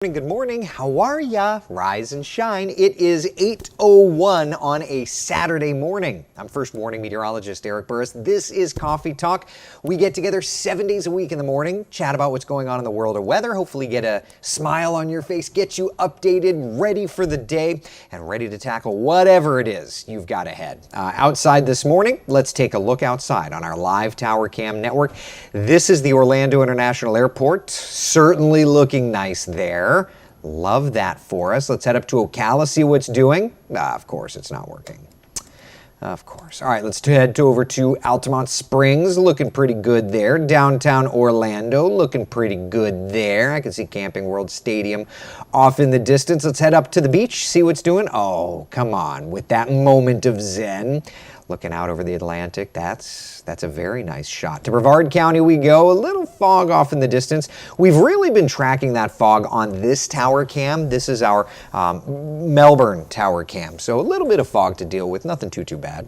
Good morning. How are ya? Rise and shine. It is 8:01 on a Saturday morning. I'm first warning meteorologist Eric Burris. This is Coffee Talk. We get together 7 days a week in the morning, chat about what's going on in the world of weather, hopefully get a smile on your face, get you updated, ready for the day, and ready to tackle whatever it is you've got ahead. Outside this morning, let's take a look outside on our live tower cam network. This is the Orlando International Airport. Certainly looking nice there. Love that for us. Let's head up to Ocala, see what's doing. Of course, it's not working. Of course. All right, let's head over to Altamont Springs. Looking pretty good there. Downtown Orlando, looking pretty good there. I can see Camping World Stadium off in the distance. Let's head up to the beach, see what's doing. Oh, come on, with that moment of zen. Looking out over the Atlantic, that's a very nice shot. To Brevard County we go, a little fog off in the distance. We've really been tracking that fog on this tower cam. This is our Melbourne tower cam, so a little bit of fog to deal with, nothing too bad.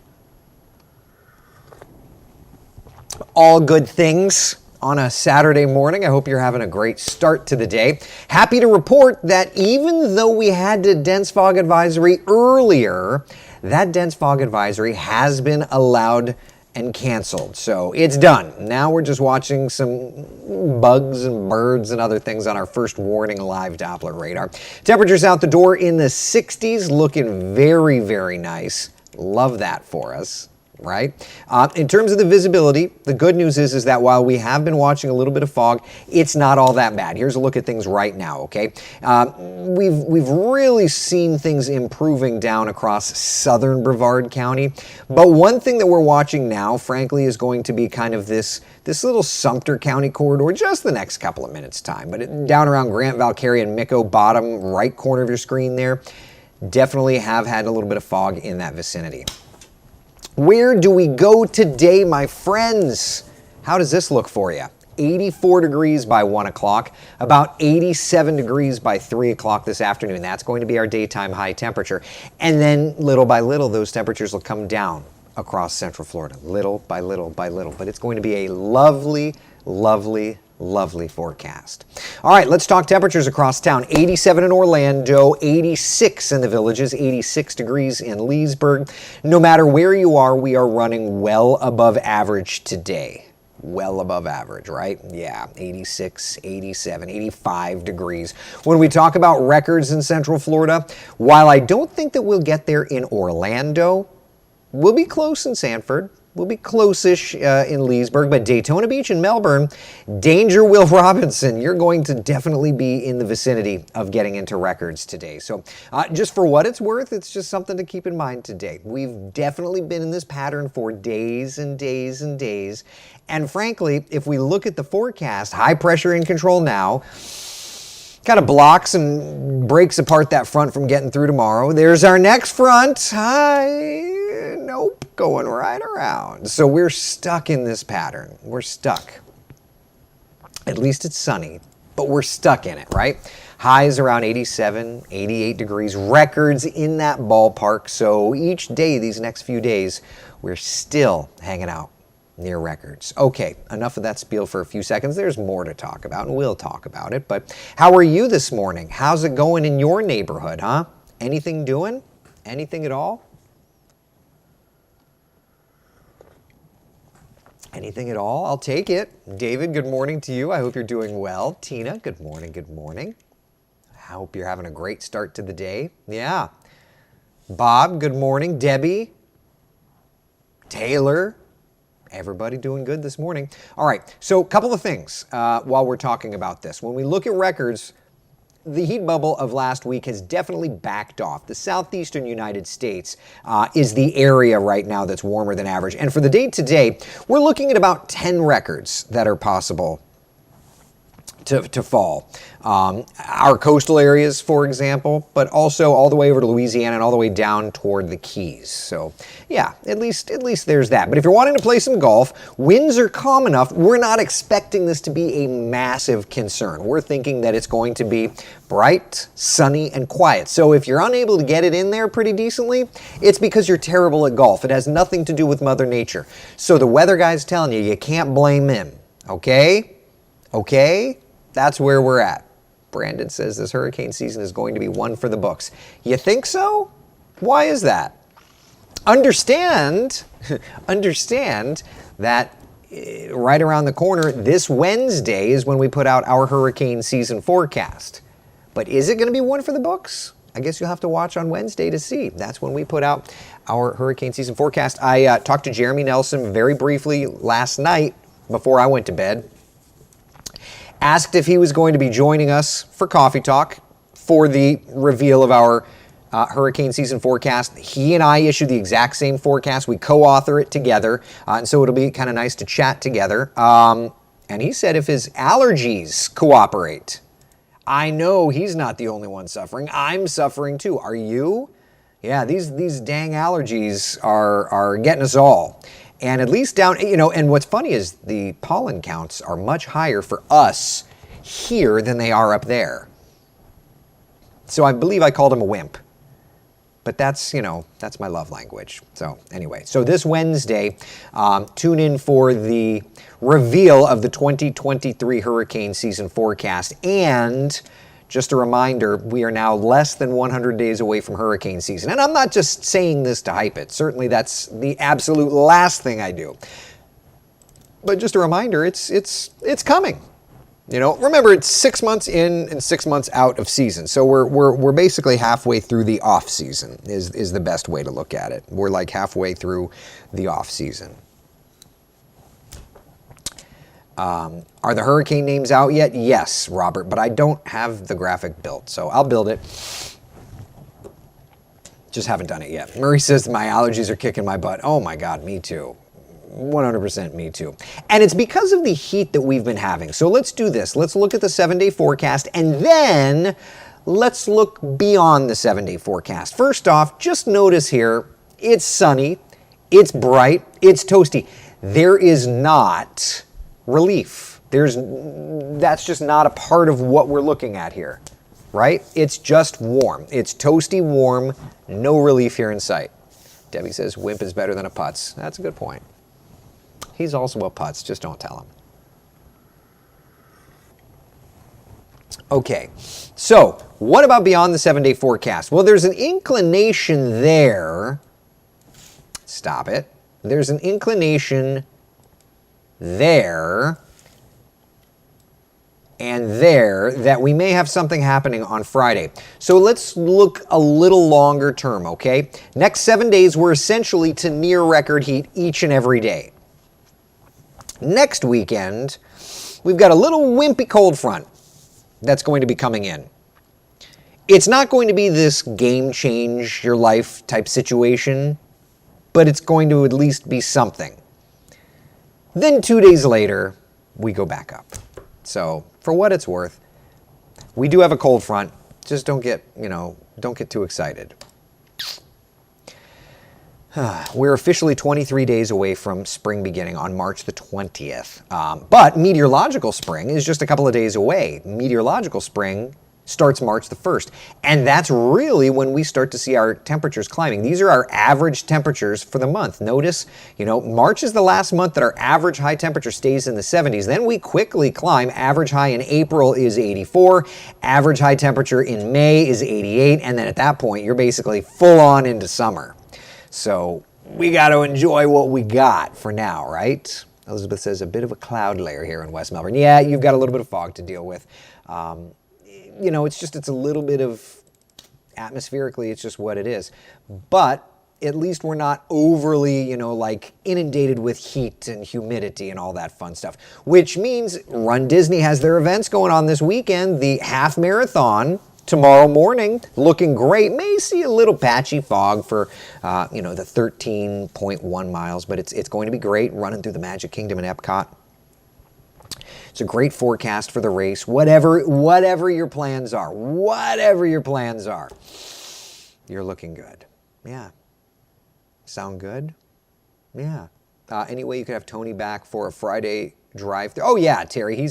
All good things on a Saturday morning. I hope you're having a great start to the day. Happy to report that even though we had a dense fog advisory earlier, that dense fog advisory has been allowed and canceled. So it's done. Now we're just watching some bugs and birds and other things on our first warning live Doppler radar. Temperatures out the door in the 60s, looking very, very nice. Love that for us. Right? In terms of the visibility, the good news is that while we have been watching a little bit of fog, it's not all that bad. Here's a look at things right now, okay? We've really seen things improving down across southern Brevard County, but one thing that we're watching now, frankly, is going to be kind of this little Sumter County corridor just the next couple of minutes' time. But down around Grant, Valcarry, and Micco, bottom right corner of your screen there, definitely have had a little bit of fog in that vicinity. Where do we go today, my friends? How does this look for you? 84 degrees by 1 o'clock, about 87 degrees by 3 o'clock this afternoon. That's going to be our daytime high temperature. And then little by little, those temperatures will come down across Central Florida, little by little by little. But it's going to be a lovely, lovely, lovely forecast. All right, let's talk temperatures across town. 87 in Orlando, 86 in the Villages, 86 degrees in Leesburg. No matter where you are, we are running well above average today. Well above average, right? Yeah, 86, 87, 85 degrees. When we talk about records in Central Florida, while I don't think that we'll get there in Orlando, we'll be close in Sanford. We'll be close-ish in Leesburg, but Daytona Beach and Melbourne, danger Will Robinson. You're going to definitely be in the vicinity of getting into records today. So just for what it's worth, it's just something to keep in mind today. We've definitely been in this pattern for days and days and days. And frankly, if we look at the forecast, high pressure in control now, kind of blocks and breaks apart that front from getting through tomorrow. There's our next front. Nope, going right around. So we're stuck in this pattern. We're stuck. At least it's sunny, but we're stuck in it, right? Highs around 87, 88 degrees, records in that ballpark. So each day, these next few days, we're still hanging out near records. Okay, enough of that spiel for a few seconds. There's more to talk about, and we'll talk about it. But how are you this morning? How's it going in your neighborhood, huh? Anything doing? Anything at all? Anything at all? I'll take it. David, good morning to you. I hope you're doing well. Tina, good morning, good morning. I hope you're having a great start to the day. Yeah. Bob, good morning. Debbie, Taylor, everybody doing good this morning. All right, so a couple of things while we're talking about this. When we look at records, the heat bubble of last week has definitely backed off. The southeastern United States is the area right now that's warmer than average. And for the day today, we're looking at about 10 records that are possible to fall. Our coastal areas, for example, but also all the way over to Louisiana and all the way down toward the Keys. So yeah, at least there's that. But if you're wanting to play some golf, winds are calm enough. We're not expecting this to be a massive concern. We're thinking that it's going to be bright, sunny, and quiet. So if you're unable to get it in there pretty decently, it's because you're terrible at golf. It has nothing to do with Mother Nature. So the weather guy's telling you can't blame him. Okay? Okay? That's where we're at. Brandon says this hurricane season is going to be one for the books. You think so? Why is that? Understand that right around the corner, this Wednesday is when we put out our hurricane season forecast. But is it going to be one for the books? I guess you'll have to watch on Wednesday to see. That's when we put out our hurricane season forecast. I talked to Jeremy Nelson very briefly last night before I went to bed. Asked if he was going to be joining us for Coffee Talk for the reveal of our hurricane season forecast. He and I issue the exact same forecast. We co-author it together, and so it'll be kind of nice to chat together. And he said if his allergies cooperate. I know he's not the only one suffering. I'm suffering too. Are you? Yeah, these dang allergies are getting us all. And at least down, and what's funny is the pollen counts are much higher for us here than they are up there. So I believe I called him a wimp. But that's my love language. So anyway, so this Wednesday, tune in for the reveal of the 2023 hurricane season forecast. And just a reminder, we are now less than 100 days away from hurricane season. And I'm not just saying this to hype it. Certainly that's the absolute last thing I do. But just a reminder, it's coming. Remember, it's 6 months in and 6 months out of season. So we're basically halfway through the off season is the best way to look at it. We're like halfway through the off season. Are the hurricane names out yet? Yes, Robert, but I don't have the graphic built, so I'll build it. Just haven't done it yet. Murray says my allergies are kicking my butt. Oh my God, me too. 100% me too. And it's because of the heat that we've been having. So let's do this. Let's look at the 7-day forecast and then let's look beyond the 7-day forecast. First off, just notice here, it's sunny, it's bright, it's toasty. There is not relief. That's just not a part of what we're looking at here, right? It's just warm. It's toasty warm, no relief here in sight. Debbie says wimp is better than a putz. That's a good point. He's also a putz, just don't tell him. Okay, so what about beyond the 7-day forecast? Well, there's an inclination there. Stop it. There's an inclination there and there that we may have something happening on Friday. So let's look a little longer term, okay? Next 7 days, we're essentially to near record heat each and every day. Next weekend, we've got a little wimpy cold front that's going to be coming in. It's not going to be this game change your life type situation, but it's going to at least be something. Then 2 days later, we go back up. So for what it's worth, we do have a cold front. Just don't get too excited. We're officially 23 days away from spring beginning on March the 20th. But meteorological spring is just a couple of days away. Meteorological spring starts March the 1st. And that's really when we start to see our temperatures climbing. These are our average temperatures for the month. Notice, March is the last month that our average high temperature stays in the 70s. Then we quickly climb. Average high in April is 84. Average high temperature in May is 88. And then at that point, you're basically full on into summer. So we got to enjoy what we got for now, right? Elizabeth says a bit of a cloud layer here in West Melbourne. Yeah, you've got a little bit of fog to deal with. It's a little bit of atmospherically, it's just what it is. But at least we're not overly, inundated with heat and humidity and all that fun stuff. Which means Run Disney has their events going on this weekend. The half marathon tomorrow morning, looking great. May see a little patchy fog for, the 13.1 miles, but it's going to be great running through the Magic Kingdom in Epcot. It's a great forecast for the race. Whatever your plans are, you're looking good. Yeah. Sound good? Yeah. Anyway, you could have Tony back for a Friday drive-through. Oh yeah, Terry.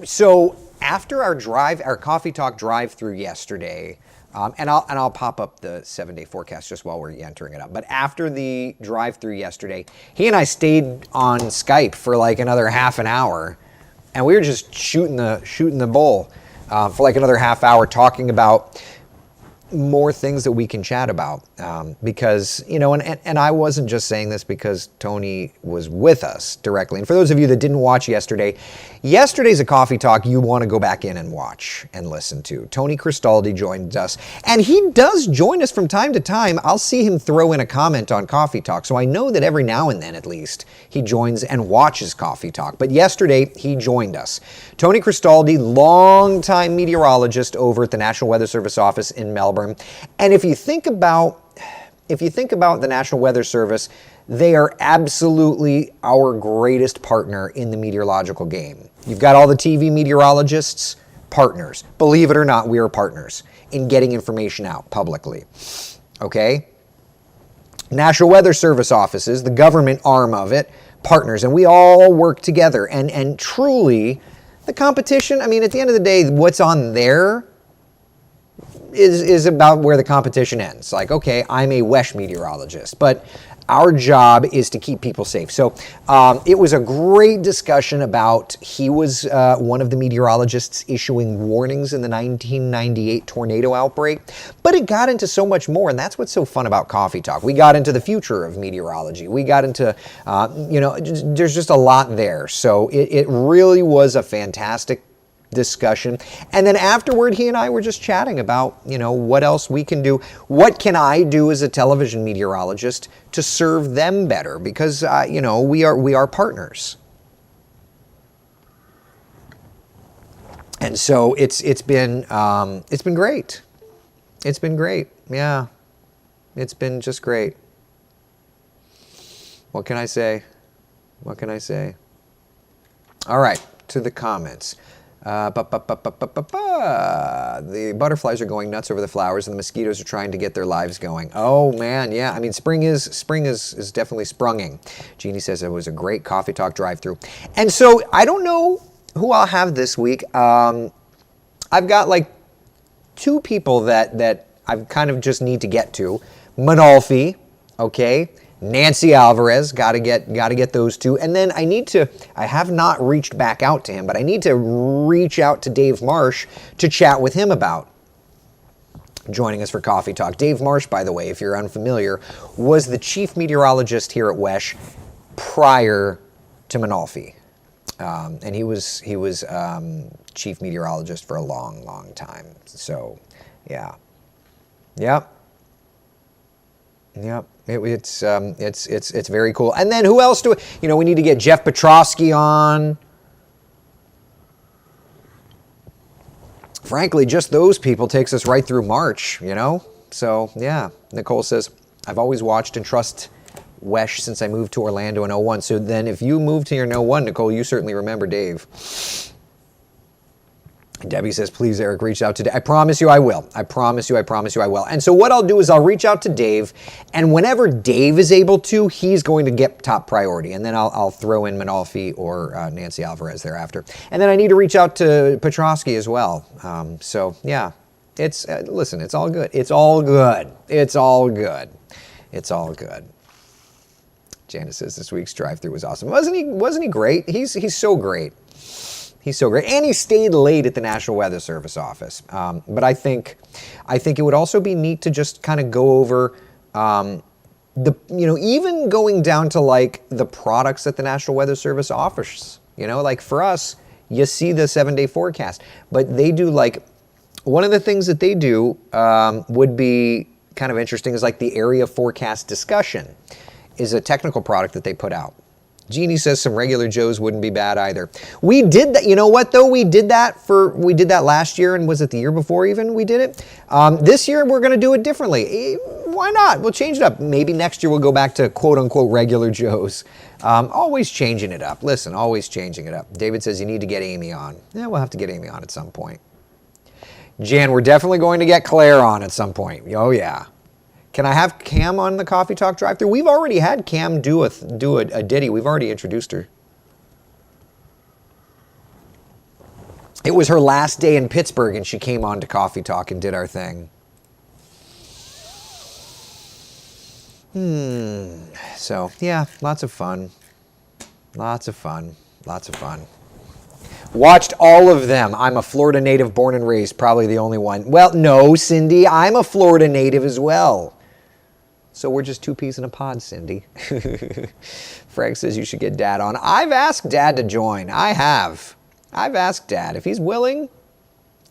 So after our Coffee Talk drive-through yesterday, and I'll pop up the 7-day forecast just while we're entering it up. But after the drive-through yesterday, he and I stayed on Skype for like another half an hour, and we were just shooting the bull. for like another half hour talking about more things that we can chat about, because, you know, and I wasn't just saying this because Tony was with us directly. And for those of you that didn't watch yesterday's a coffee talk you want to go back in and watch and listen to. Tony Cristaldi joined us, and he does join us from time to time. I'll see him throw in a comment on Coffee Talk, so I know that every now and then at least he joins and watches Coffee Talk. But yesterday he joined us. Tony Cristaldi, longtime meteorologist over at the National Weather Service office in Melbourne. And if you think about the National Weather Service, they are absolutely our greatest partner in the meteorological game. You've got all the TV meteorologists, partners. Believe it or not, we are partners in getting information out publicly. Okay? National Weather Service offices, the government arm of it, partners, and we all work together. And truly, the competition, I mean, at the end of the day, what's on there is about where the competition ends. Like, okay, I'm a WESH meteorologist, but our job is to keep people safe. So it was a great discussion about, he was one of the meteorologists issuing warnings in the 1998 tornado outbreak, but it got into so much more, and that's what's so fun about Coffee Talk. We got into the future of meteorology. We got into, there's just a lot there. So it really was a fantastic discussion. And then afterward, he and I were just chatting about, what else we can do. What can I do as a television meteorologist to serve them better? Because, we are partners. And so it's been great. It's been great. Yeah. It's been just great. What can I say? What can I say? All right, to the comments. The butterflies are going nuts over the flowers, and the mosquitoes are trying to get their lives going. Oh man, yeah. I mean, spring is definitely sprunging. Jeannie says it was a great Coffee Talk drive-through. And so I don't know who I'll have this week. I've got like two people that I kind of just need to get to. Manolfi, okay. Nancy Alvarez, gotta get those two. And then I have not reached back out to him, but I need to reach out to Dave Marsh to chat with him about joining us for Coffee Talk. Dave Marsh, by the way, if you're unfamiliar, was the chief meteorologist here at WESH prior to Manolfi. And he was chief meteorologist for a long, long time. So, yeah. Yep. Yep. It's very cool. And then who else we need to get Jeff Petrosky on. Frankly, just those people takes us right through March, So, yeah. Nicole says, I've always watched and trust WESH since I moved to Orlando in 01. So then if you moved here in 01, Nicole, you certainly remember Dave. Debbie says, please, Eric, reach out to Dave. I promise you I will. I promise you I will. And so what I'll do is I'll reach out to Dave, and whenever Dave is able to, he's going to get top priority. And then I'll throw in Manolfi or Nancy Alvarez thereafter. And then I need to reach out to Petrosky as well. So, yeah, listen, it's all good. It's all good. It's all good. It's all good. Janice says this week's drive-through was awesome. Wasn't he great? He's so great. He's so great. And he stayed late at the National Weather Service office. But I think it would also be neat to just kind of go over even going down to like the products that the National Weather Service offers. Like for us, you see the 7-day forecast, but they do like, one of the things that they do would be kind of interesting is like the area forecast discussion is a technical product that they put out. Jeannie says some regular Joes wouldn't be bad either. We did that. You know what, though? We did that last year, and was it the year before even we did it? This year, we're going to do it differently. Why not? We'll change it up. Maybe next year we'll go back to quote-unquote regular Joes. Always changing it up. Listen, always changing it up. David says you need to get Amy on. Yeah, we'll have to get Amy on at some point. Jan, we're definitely going to get Claire on at some point. Oh, yeah. Can I have Cam on the Coffee Talk drive-thru? We've already had Cam do a ditty. We've already introduced her. It was her last day in Pittsburgh, and she came on to Coffee Talk and did our thing. So, yeah, lots of fun. Lots of fun. Lots of fun. Watched all of them. I'm a Florida native, born and raised, probably the only one. Well, no, Cindy, I'm a Florida native as well. So we're just two peas in a pod, Cindy. Frank says you should get Dad on. I've asked Dad to join. I have. I've asked Dad. If he's willing,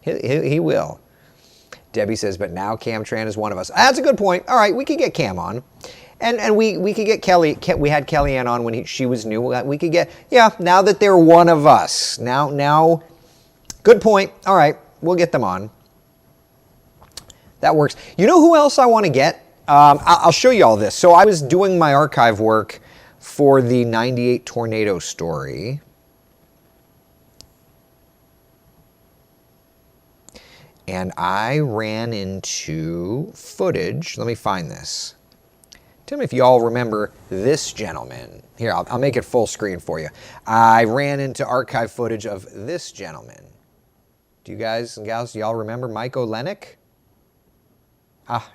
he will. Debbie says, but now Cam Tran is one of us. That's a good point. All right, we could get Cam on. And we could get Kelly. We had Kellyanne on when she was new. We could get, yeah, now that they're one of us. Now, good point. All right, we'll get them on. That works. You know who else I want to get? I'll show you all this. So I was doing my archive work for the 98 tornado story. And I ran into footage. Let me find this. Tell me if you all remember this gentleman. Here, I'll make it full screen for you. I ran into archive footage of this gentleman. Do you guys and gals, do y'all remember Mike Olenek?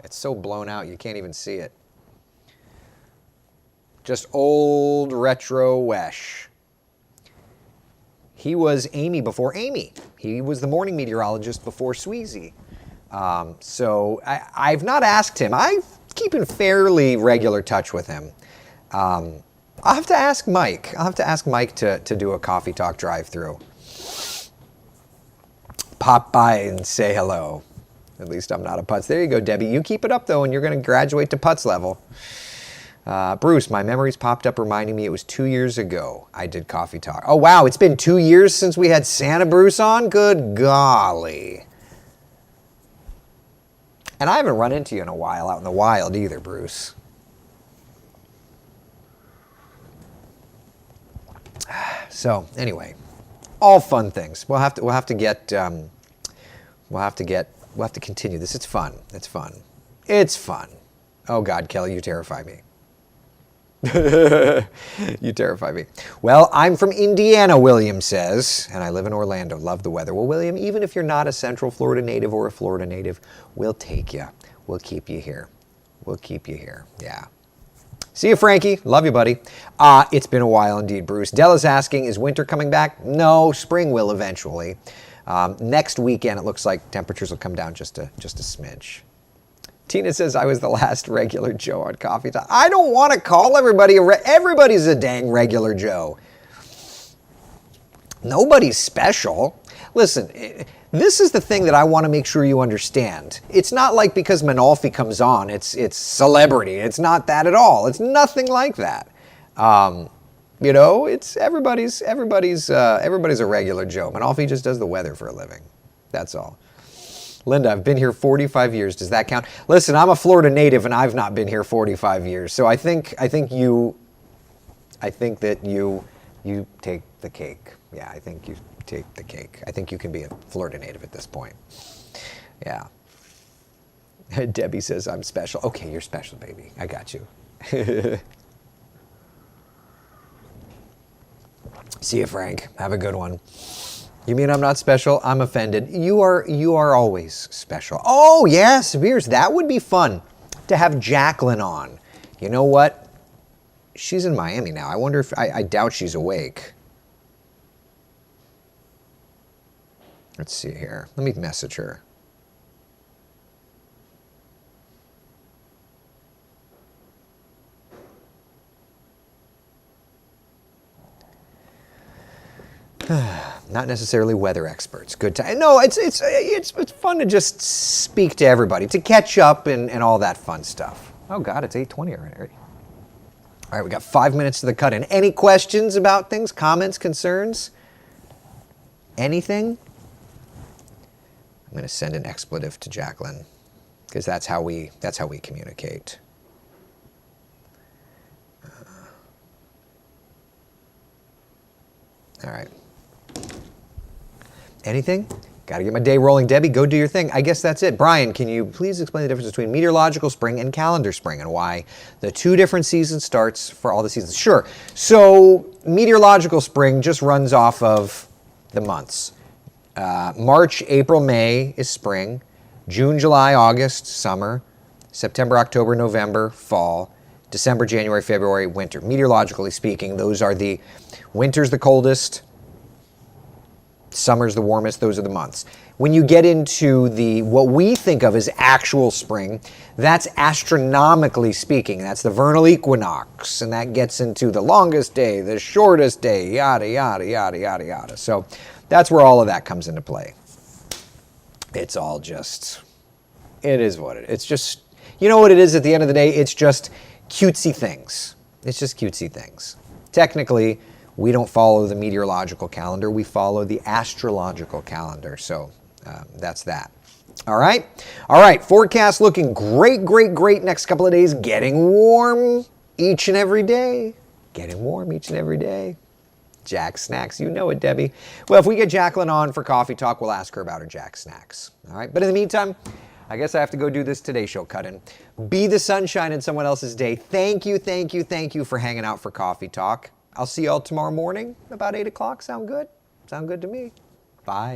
It's so blown out you can't even see it. Just old retro Wesh. He was Amy before Amy. He was the morning meteorologist before Sweezy. So I've not asked him. I keep in fairly regular touch with him. I'll have to ask Mike. I'll have to ask Mike to do a coffee talk drive-through. Pop by and say hello. At least I'm not a putz. There you go, Debbie. You keep it up, though, and you're going to graduate to putz level. Bruce, my memories popped up reminding me it was 2 years ago I did Coffee Talk. Oh, wow, it's been 2 years since we had Santa Bruce on? Good golly. And I haven't run into you in a while out in the wild either, Bruce. So, anyway, all fun things. We'll have to continue this. It's fun. It's fun. It's fun. Oh God, Kelly, you terrify me. You terrify me. Well, I'm from Indiana, William says, and I live in Orlando. Love the weather. Well, William, even if you're not a Central Florida native or a Florida native, we'll take you. We'll keep you here. We'll keep you here. Yeah. See you, Frankie. Love you, buddy. It's been a while indeed, Bruce. Della's asking, is winter coming back? No, spring will eventually. Next weekend, it looks like temperatures will come down just a smidge. Tina says, I was the last regular Joe on Coffee Talk. I don't want to call everybody everybody's a dang regular Joe. Nobody's special. Listen, this is the thing that I want to make sure you understand. It's not like because Manolfi comes on, it's celebrity. It's not that at all. It's nothing like that. It's everybody's a regular Joe. Manolfi just does the weather for a living. That's all. Linda, I've been here 45 years. Does that count? Listen, I'm a Florida native and I've not been here 45 years. So I think that you take the cake. Yeah, I think you take the cake. I think you can be a Florida native at this point. Yeah. Debbie says I'm special. Okay, you're special, baby. I got you. See you, Frank. Have a good one. You mean I'm not special? I'm offended. You are always special. Oh, yes, Beers. That would be fun to have Jacqueline on. You know what? She's in Miami now. I wonder if, I doubt she's awake. Let's see here. Let me message her. Not necessarily weather experts. Good time. No, it's fun to just speak to everybody, to catch up and all that fun stuff. Oh God, it's 8:20 already. All right, we got 5 minutes to the cut-in. Any questions about things, comments, concerns? Anything? I'm going to send an expletive to Jacqueline because that's how we communicate. All right. Anything? Got to get my day rolling. Debbie, go do your thing. I guess that's it. Brian, can you please explain the difference between meteorological spring and calendar spring and why the two different season starts for all the seasons? Sure. So meteorological spring just runs off of the months. March, April, May is spring. June, July, August, summer. September, October, November, fall. December, January, February, winter. Meteorologically speaking, those are the winter's the coldest. Summer's the warmest, those are the months. When you get into what we think of as actual spring, that's astronomically speaking. That's the vernal equinox, and that gets into the longest day, the shortest day, yada, yada, yada, yada, yada. So that's where all of that comes into play. It's all just, it is what it is. It's just, you know what it is at the end of the day? It's just cutesy things. It's just cutesy things. Technically, we don't follow the meteorological calendar. We follow the astrological calendar. So that's that. All right. All right. Forecast looking great, great, great next couple of days. Getting warm each and every day. Getting warm each and every day. Jack Snacks, you know it, Debbie. Well, if we get Jacqueline on for Coffee Talk, we'll ask her about her Jack Snacks. All right. But in the meantime, I guess I have to go do this Today Show cut-in. Be the sunshine in someone else's day. Thank you, thank you, thank you for hanging out for Coffee Talk. I'll see y'all tomorrow morning about 8 o'clock. Sound good? Sound good to me. Bye.